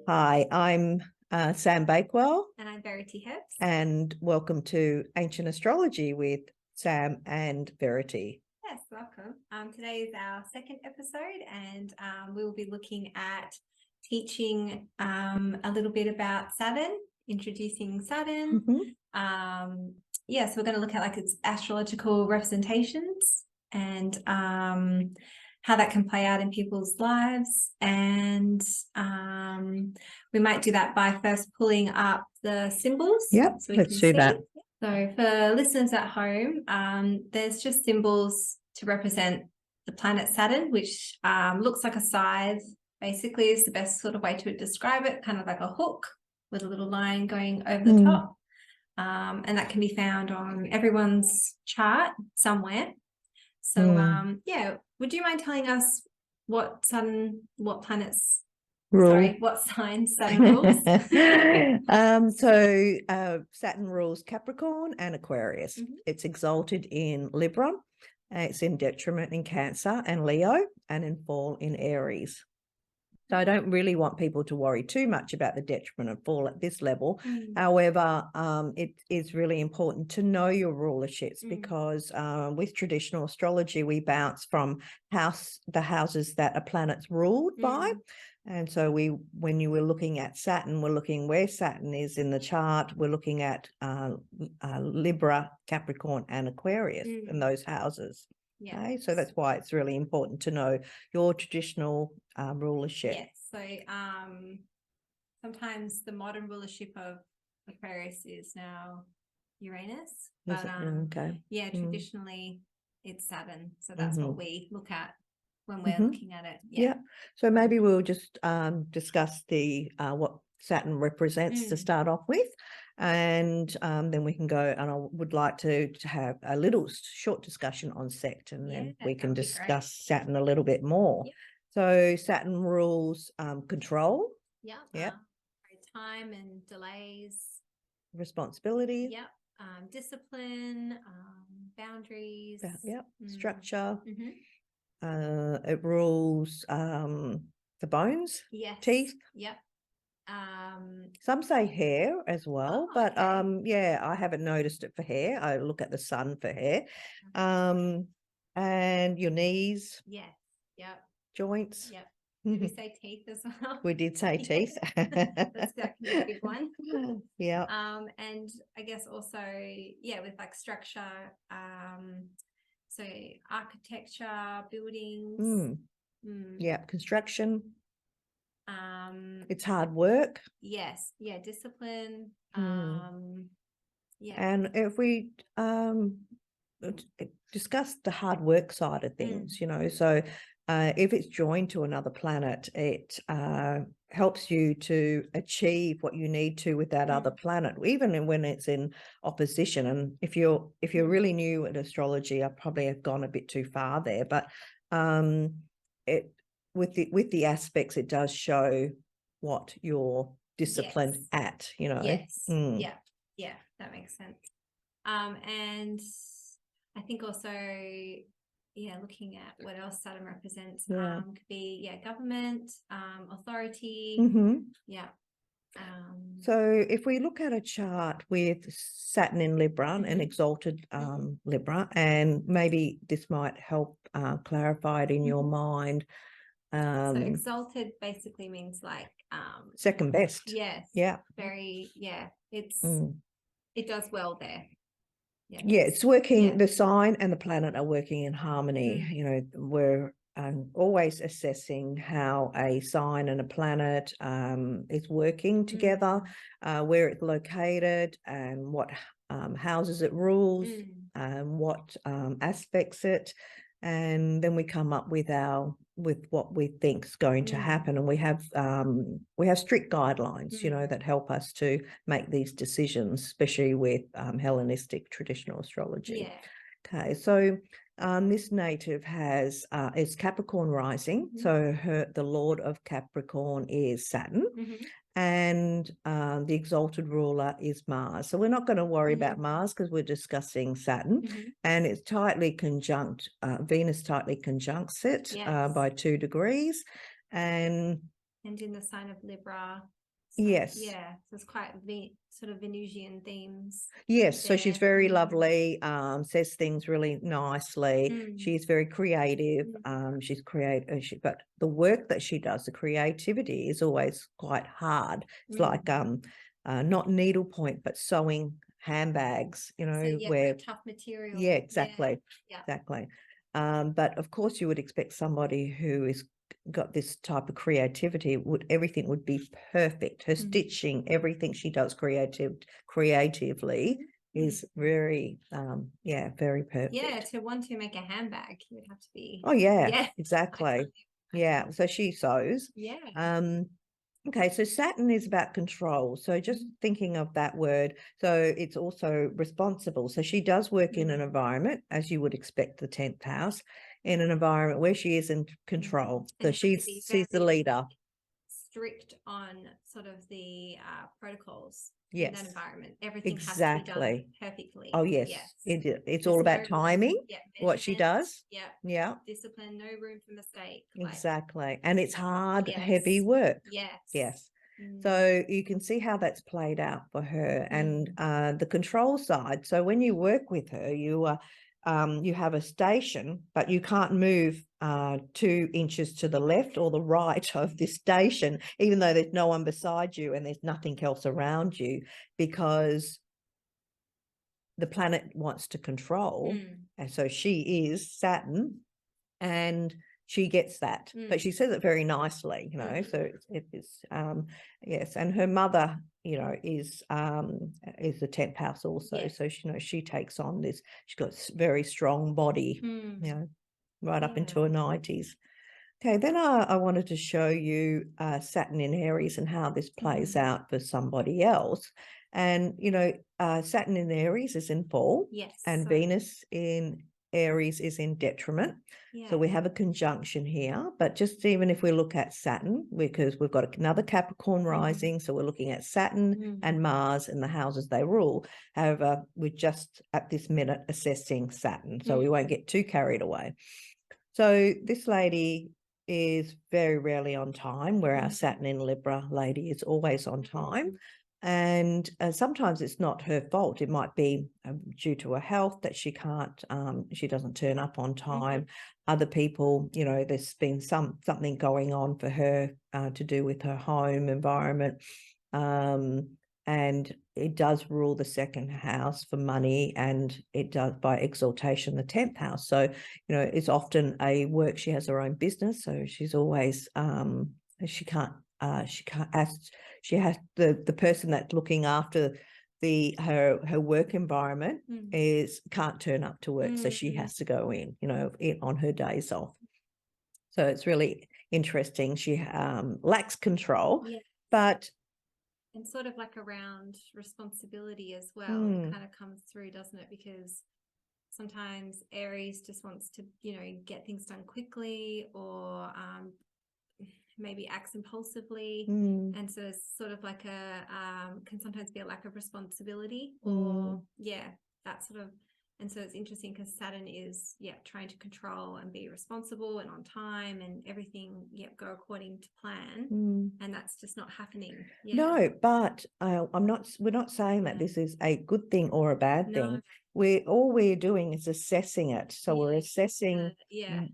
Hi, I'm Sam Bakewell. And I'm Verity Herbs. And welcome to Ancient Astrology with Sam and Verity. Yes, welcome. Today is our second episode, and we will be looking at teaching a little bit about Saturn, introducing Saturn. So we're going to look at its astrological representations and how that can play out in people's lives. And we might do that by first pulling up the symbols. Yep, so we let's do that. So for listeners at home, there's just symbols to represent the planet Saturn, which looks like a scythe, basically is the best sort of way to describe it, kind of like a hook with a little line going over the top. And that can be found on everyone's chart somewhere. So, would you mind telling us what sign Saturn rules? Saturn rules Capricorn and Aquarius. It's exalted in Libra. It's in detriment in Cancer and Leo, and in fall in Aries. So I don't really want people to worry too much about the detriment and fall at this level. However, it is really important to know your rulerships because with traditional astrology, we bounce from the houses that a planet's ruled by. And so when you were looking at Saturn, we're looking where Saturn is in the chart. We're looking at Libra, Capricorn, and Aquarius in those houses. Yeah. Okay, so that's why it's really important to know your traditional rulership. Yes. So sometimes the modern rulership of Aquarius is now Uranus. But traditionally it's Saturn. So that's what we look at when we're looking at it. Yeah. So maybe we'll just discuss the what Saturn represents to start off with. And then we can go, and I would like to have a little short discussion on sect, and then we can discuss Saturn a little bit more. So Saturn rules control. Time and delays. Responsibility. Discipline, boundaries. Structure. It rules the bones, teeth. Some say hair as well, but I haven't noticed it for hair. I look at the sun for hair. And your knees. Joints. Did we say teeth as well? We did say teeth. That's definitely a big one. And I guess also, with like structure, so architecture, buildings. Construction. It's hard work. Discipline. And if we discuss the hard work side of things, so if it's joined to another planet, it helps you to achieve what you need to with that other planet, even when it's in opposition. And if you're really new at astrology, I probably have gone a bit too far there, but with the aspects, it does show what you're disciplined at, that makes sense. And I think also looking at what else Saturn represents, could be government, authority. So if we look at a chart with Saturn in Libra and exalted Libra, and maybe this might help clarify it in your mind. So exalted basically means like second best. It does well there. It's working. The sign and the planet are working in harmony. We're always assessing how a sign and a planet is working together, where it's located, and what houses it rules, and what aspects it. And then we come up with what we think is going to happen, and we have strict guidelines, that help us to make these decisions, especially with Hellenistic traditional astrology. Okay, so this native is Capricorn rising, so the Lord of Capricorn is Saturn, and the exalted ruler is Mars. So we're not going to worry about Mars because we're discussing Saturn, and it's tightly conjunct, Venus tightly conjuncts it by 2 degrees. And in the sign of Libra. So, yes. Yeah. So it's quite sort of Venusian themes. Yes. So she's very lovely, says things really nicely. She's very creative. She's creative, but the work that she does, the creativity is always quite hard. It's like not needlepoint, but sewing handbags, you know, so, where tough material. Yeah, exactly. Yeah. Exactly. But of course you would expect somebody who is got this type of creativity, everything would be perfect. Her stitching, everything she does creatively is very very perfect. Yeah, to want to make a handbag, you would have to be. Oh yeah, exactly. Yeah, so she sews. Okay, so Saturn is about control. So just thinking of that word, so it's also responsible. So she does work in an environment, as you would expect, the 10th house, in an environment where she is in control. So she's the leader. Strict on sort of the protocols Yes. in that environment. Everything has to be done perfectly. Oh yes. It's all about timing, what she does. Yeah. Discipline, no room for mistake. Exactly. And it's hard, heavy work. Yes. So you can see how that's played out for her. And the control side. So when you work with her, you have a station, but you can't move 2 inches to the left or the right of this station, even though there's no one beside you and there's nothing else around you, because the planet wants to control. And so she is Saturn, and she gets that, but she says it very nicely, you know. So it's yes, and her mother, you know, is the 10th house also. So she, you know, she takes on this. She's got a very strong body, you know, right up into her 90s. Okay, then I wanted to show you Saturn in Aries and how this plays out for somebody else. And you know, Saturn in Aries is in fall, and Venus in Aries is in detriment. So we have a conjunction here, but just even if we look at Saturn, because we've got another Capricorn rising, so we're looking at Saturn and Mars and the houses they rule. However, we're just at this minute assessing Saturn, so we won't get too carried away. So this lady is very rarely on time, where our Saturn in Libra lady is always on time. And sometimes it's not her fault. It might be due to her health that she can't, she doesn't turn up on time. Other people, you know, there's been something going on for her to do with her home environment. And it does rule the 2nd house for money, and it does by exaltation the 10th house. So, you know, it's often a work. She has her own business, so she's always she has the person that's looking after her work environment can't turn up to work, so she has to go in, you know, on her days off. So it's really interesting. She lacks control, but and sort of like around responsibility as well. It kind of comes through, doesn't it? Because sometimes Aries just wants to, you know, get things done quickly, or maybe acts impulsively, and so it's sort of like a can sometimes be a lack of responsibility, or that sort of. And so it's interesting because Saturn is trying to control and be responsible and on time and everything go according to plan, and that's just not happening. No, but we're not saying that this is a good thing or a bad thing. All we're doing is assessing it. So we're assessing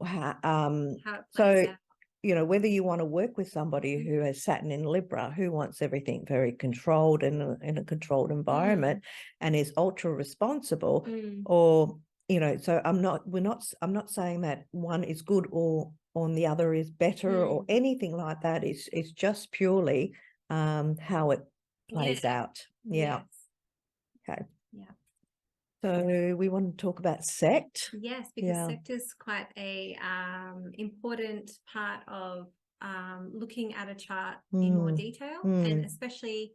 how it plays out. You know, whether you want to work with somebody who has Saturn in Libra, who wants everything very controlled in a controlled environment and is ultra responsible, or, you know, so I'm not saying that one is good or on the other is better or anything like that. It's just purely how it plays out. Okay. So we want to talk about sect. Yes, because sect is quite a important part of looking at a chart in more detail, and especially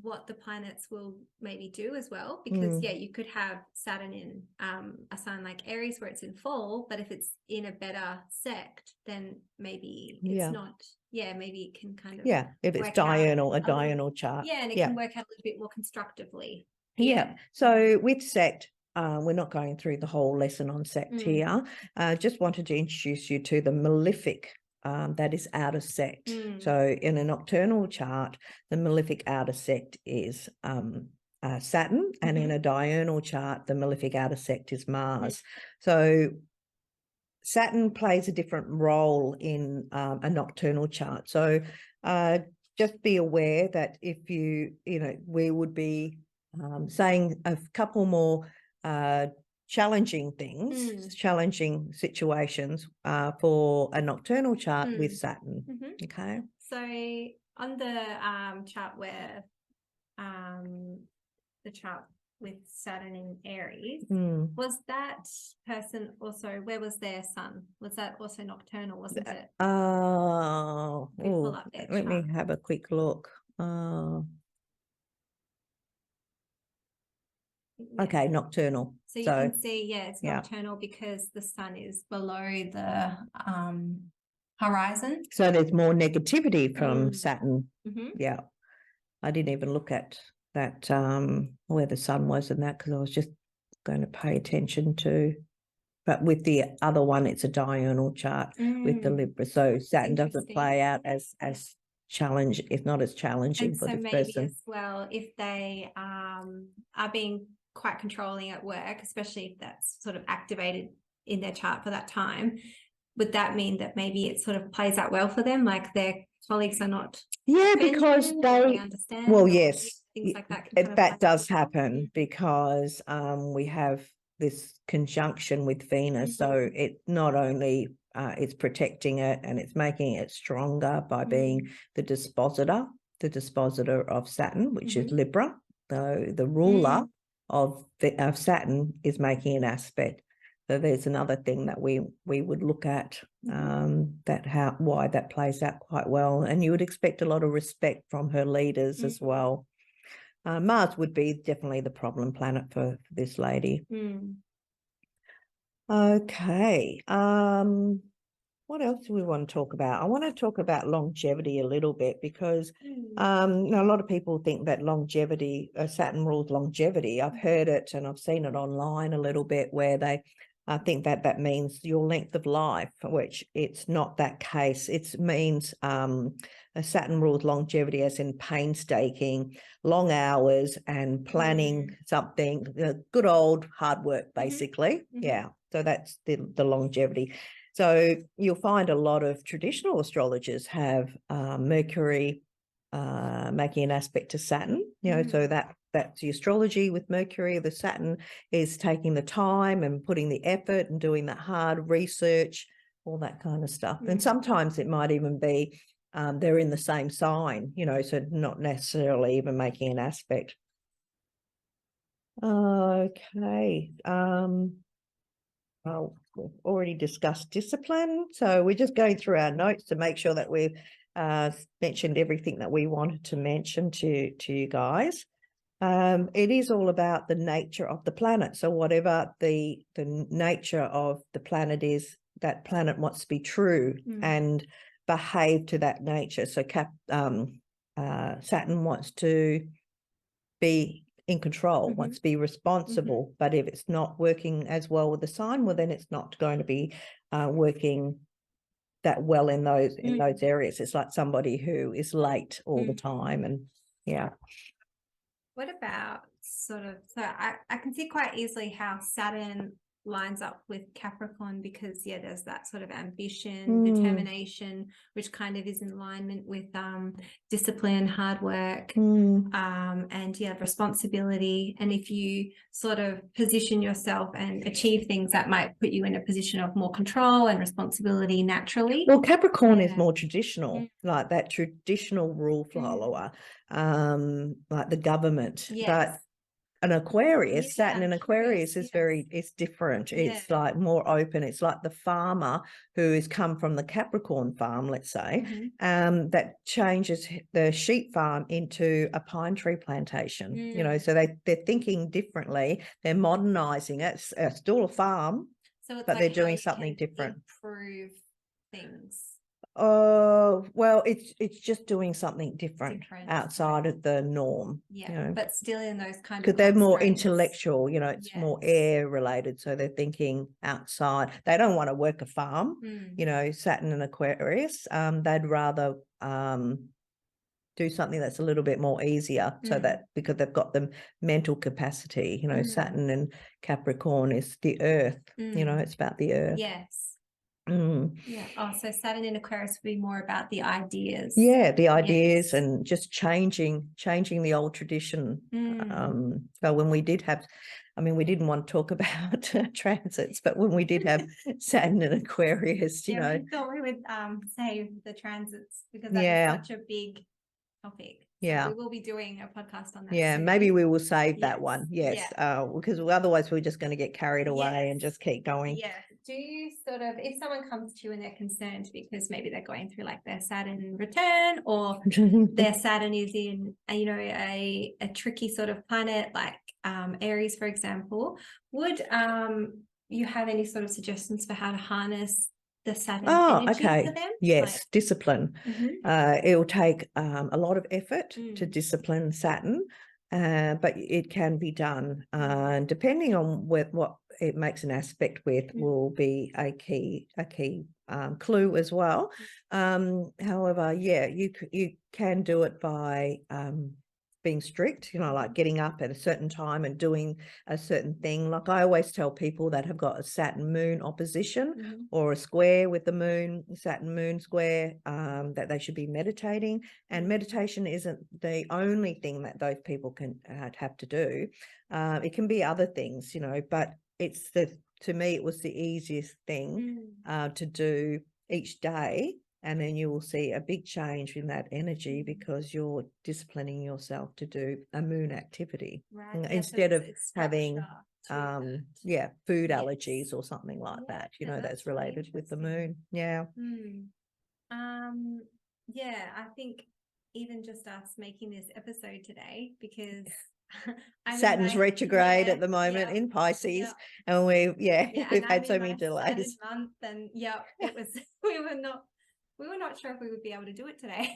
what the planets will maybe do as well. Because you could have Saturn in a sign like Aries where it's in fall, but if it's in a better sect, then maybe it's not maybe it can kind of if it's work out diurnal, a little- diurnal chart. and it can work out a little bit more constructively. So with sect, we're not going through the whole lesson on sect here. Just wanted to introduce you to the malefic that is outer sect. So in a nocturnal chart, the malefic outer sect is Saturn, and in a diurnal chart, the malefic outer sect is Mars. So Saturn plays a different role in a nocturnal chart. So just be aware that if we would be saying a couple more challenging things, challenging situations for a nocturnal chart with Saturn. Okay. So on the chart where the chart with Saturn in Aries, was that person also, where was their sun? Was that also nocturnal? Wasn't it? Let me have a quick look. Okay, nocturnal. So you can see, it's nocturnal because the sun is below the horizon. So there's more negativity from Saturn. Yeah. I didn't even look at that where the sun was and that, because I was just going to pay attention to. But with the other one, it's a diurnal chart with the Libra. So Saturn doesn't play out as challenge, if not as challenging for this person. As well, if they are being quite controlling at work, especially if that's sort of activated in their chart for that time, would that mean that maybe it sort of plays out well for them, like their colleagues are not because they understand, yes, things like that that does happen because we have this conjunction with Venus, so it not only it's protecting it and it's making it stronger by being the dispositor of Saturn, which is Libra. So the ruler of Saturn is making an aspect. So there's another thing that we would look at, why that plays out quite well. And you would expect a lot of respect from her leaders as well. Mars would be definitely the problem planet for this lady. Okay. What else do we want to talk about? I want to talk about longevity a little bit because a lot of people think that longevity, Saturn rules longevity. I've heard it and I've seen it online a little bit where they think that means your length of life, which it's not that case. It means Saturn rules longevity as in painstaking, long hours and planning something, good old hard work, basically. Yeah, so that's the longevity. So you'll find a lot of traditional astrologers have Mercury making an aspect to Saturn, so that's the astrology with Mercury. The Saturn is taking the time and putting the effort and doing that hard research, all that kind of stuff. And sometimes it might even be they're in the same sign, so not necessarily even making an aspect. Okay. Well, we've already discussed discipline, so we're just going through our notes to make sure that we've mentioned everything that we wanted to mention to you guys. It is all about the nature of the planet. So whatever the nature of the planet is, that planet wants to be true and behave to that nature. So Saturn wants to be in control, wants to be responsible, but if it's not working as well with the sign, well, then it's not going to be working that well in those areas. It's like somebody who is late all the time, and What about so I can see quite easily how Saturn lines up with Capricorn because there's that sort of ambition, determination, which kind of is in alignment with discipline, hard work, and responsibility. And if you sort of position yourself and achieve things, that might put you in a position of more control and responsibility naturally. Well, Capricorn is more traditional, like that traditional rule follower, like the government. But an Aquarius, Saturn in Aquarius is it's different. It's like more open. It's like the farmer who has come from the Capricorn farm, let's say, that changes the sheep farm into a pine tree plantation. So they're thinking differently. They're modernizing it. It's still a farm, so it's but they're doing something different. Improve things. Well, it's just doing something different outside of the norm. Yeah, but still in those kind of because they're more constraints. intellectual, it's more air related. So they're thinking outside. They don't want to work a farm, Saturn and Aquarius. They'd rather do something that's a little bit more easier, so that because they've got the mental capacity, Saturn and Capricorn is the earth, it's about the earth. Yes. Yeah. Oh, so Saturn in Aquarius would be more about the ideas. Yeah, the ideas and just changing the old tradition. So when we did have, we didn't want to talk about transits, but when we did have Saturn and Aquarius, we thought we would save the transits because that is such a big topic. So we will be doing a podcast on that. Yeah, soon. maybe we will save that one. Yes, because otherwise we're just going to get carried away and just keep going. Yeah. Do you sort of, if someone comes to you and they're concerned because maybe they're going through like their Saturn return or their Saturn is in, a tricky sort of planet like Aries, for example, would you have any sort of suggestions for how to harness the Saturn energy for them? Yes, discipline. It will take a lot of effort to discipline Saturn, but it can be done. Depending on what it makes an aspect with will be a key clue as well. However, you can do it by being strict, like getting up at a certain time and doing a certain thing. Like I always tell people that have got a Saturn moon opposition or a square with the moon, Saturn moon square, that they should be meditating. And meditation isn't the only thing that those people can have to do. It can be other things, but to me, it was the easiest thing to do each day. And then you will see a big change in that energy because you're disciplining yourself to do a moon activity instead of having, food allergies or something like that, that's related with the moon. Yeah. I think even just us making this episode today, because Saturn's retrograde at the moment in Pisces, and we've had so many delays. Month, and it was we were not sure if we would be able to do it today.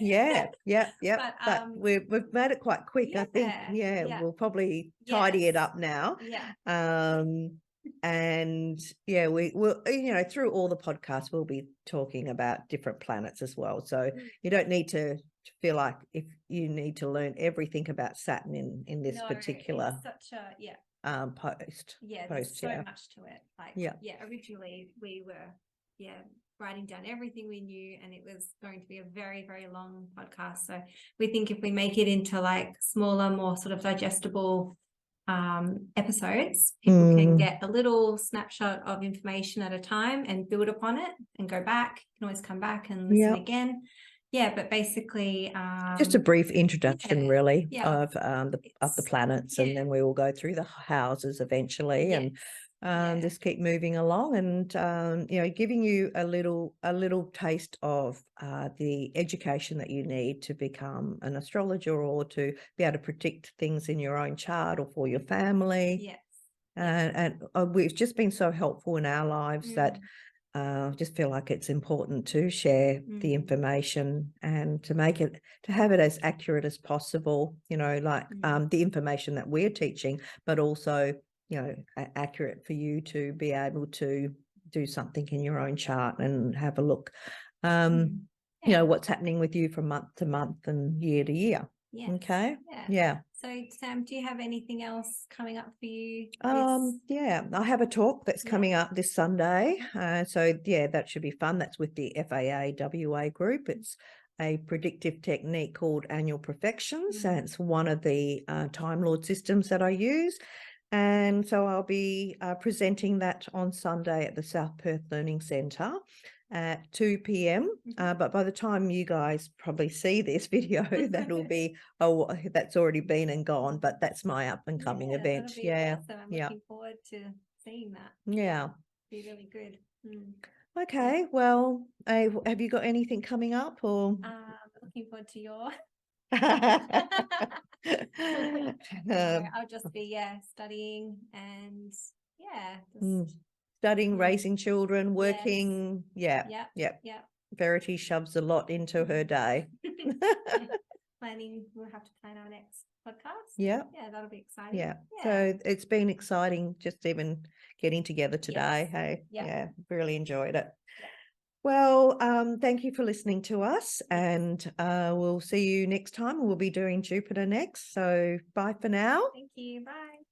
But we've made it quite quick. I think we'll probably tidy it up now. And we will, through all the podcasts we'll be talking about different planets as well, so you don't need to feel like if you need to learn everything about Saturn in this particular it's such a post. There's so much to it. Originally we were writing down everything we knew, and it was going to be a very, very long podcast. So we think if we make it into like smaller, more sort of digestible episodes, people can get a little snapshot of information at a time and build upon it and go back. You can always come back and listen again. But basically just a brief introduction really of the planets, and then we will go through the houses eventually and just keep moving along, and giving you a little taste of the education that you need to become an astrologer or to be able to predict things in your own chart or for your family. And we've just been so helpful in our lives that just feel like it's important to share the information and to have it as accurate as possible, the information that we're teaching, but also accurate for you to be able to do something in your own chart and have a look, what's happening with you from month to month and year to year. Okay. So Sam, do you have anything else coming up for you? I have a talk that's coming up this Sunday, so that should be fun. That's with the FAA WA group. It's a predictive technique called annual profections, and it's one of the Time Lord systems that I use. And so I'll be presenting that on Sunday at the South Perth Learning Centre at 2 p.m. But by the time you guys probably see this video, that'll be that's already been and gone. But that's my up and coming event. Awesome. I'm looking forward to seeing that. Yeah, be really good. Okay, well, have you got anything coming up, or looking forward to your I'll just be studying and just studying, raising children, working. Verity shoves a lot into her day. We'll have to plan our next podcast. Yeah. Yeah, that'll be exciting. Yeah. So it's been exciting just even getting together today. Yes. Hey, Yep. yeah, really enjoyed it. Yep. Well, thank you for listening to us, and we'll see you next time. We'll be doing Jupiter next. So bye for now. Thank you. Bye.